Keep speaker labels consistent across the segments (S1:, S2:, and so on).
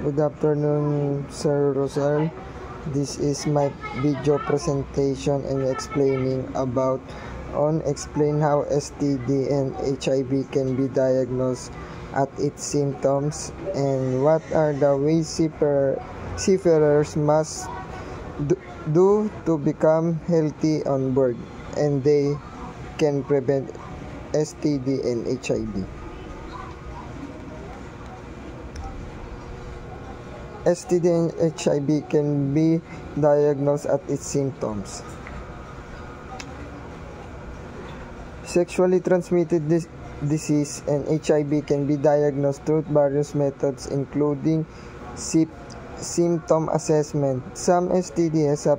S1: Good afternoon, Sir Rosal. This is my video presentation and explaining explain how STD and HIV can be diagnosed at its symptoms and what are the ways seafarers must do to become healthy on board and they can prevent STD and HIV. STD and HIV can be diagnosed at its symptoms. Sexually transmitted disease and HIV can be diagnosed through various methods including symptom assessment. Some STDs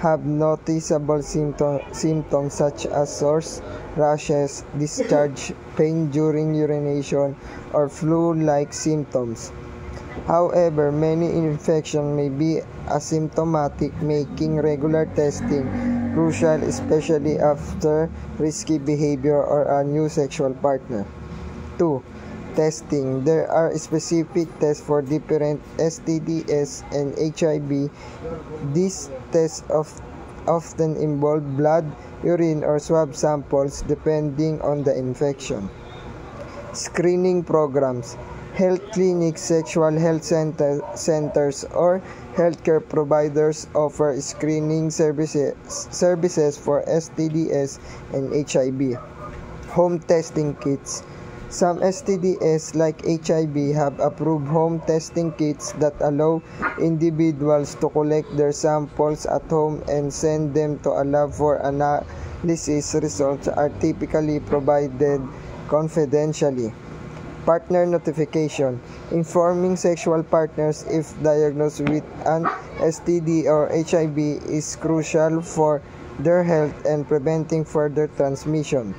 S1: have noticeable symptoms such as sores, rashes, discharge, pain during urination, or flu-like symptoms. However, many infections may be asymptomatic, making regular testing crucial, especially after risky behavior or a new sexual partner. 2. Testing. There are specific tests for different STDs and HIV. These tests often involve blood, urine, or swab samples depending on the infection. Screening programs. Health clinics, sexual health centers, or healthcare providers offer screening services for STDs and HIV. Home testing kits. Some STDs like HIV have approved home testing kits that allow individuals to collect their samples at home and send them to a lab for analysis. Results are typically provided confidentially. Partner notification. Informing sexual partners if diagnosed with an STD or HIV is crucial for their health and preventing further transmission.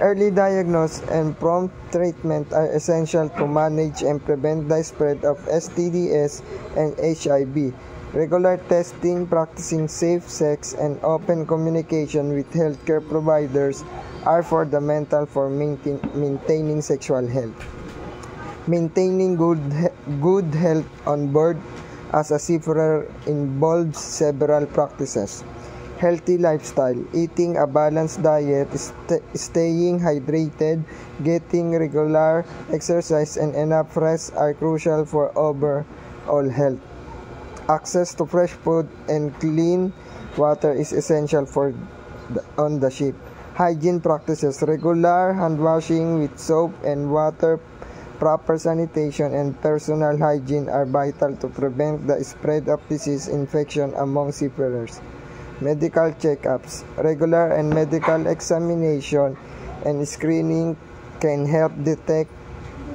S1: Early diagnosis and prompt treatment are essential to manage and prevent the spread of STDs and HIV. Regular testing, practicing safe sex, and open communication with healthcare providers are fundamental for maintaining sexual health. Maintaining good health on board as a seafarer involves several practices. Healthy lifestyle, eating a balanced diet, staying hydrated, getting regular exercise, and enough rest are crucial for overall health. Access to fresh food and clean water is essential on the ship. Hygiene practices, regular hand washing with soap and water, proper sanitation, and personal hygiene are vital to prevent the spread of disease infection among seafarers. Medical checkups, regular and medical examination and screening can help detect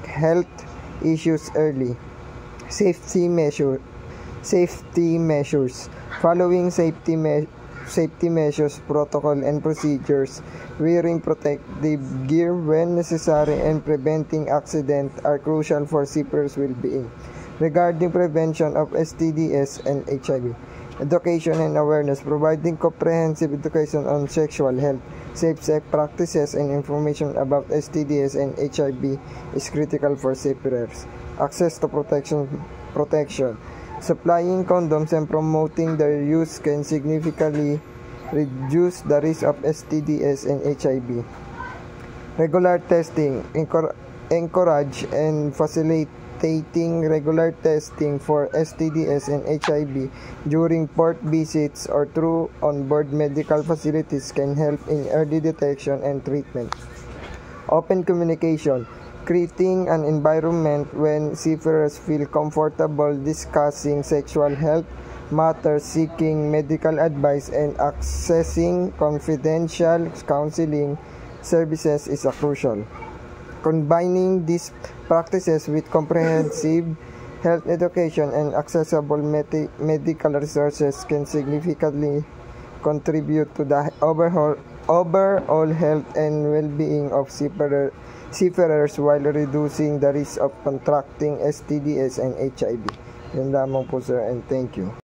S1: health issues early. Safety measures. Following safety measures, protocol, and procedures, wearing protective gear when necessary, and preventing accidents are crucial for seafarers' well-being. Regarding prevention of STDs and HIV, education and awareness, providing comprehensive education on sexual health, safe sex practices, and information about STDs and HIV is critical for seafarers. Access to protection. Supplying condoms and promoting their use can significantly reduce the risk of STDs and HIV. Regular testing. Encourage and facilitating regular testing for STDs and HIV during port visits or through onboard medical facilities can help in early detection and treatment. Open communication. Creating an environment when seafarers feel comfortable discussing sexual health matters, seeking medical advice, and accessing confidential counseling services is crucial. Combining these practices with comprehensive health education and accessible medical resources can significantly contribute to the overall health and well-being of seafarers while reducing the risk of contracting STDs and HIV. Yan lamang po, sir, and thank you.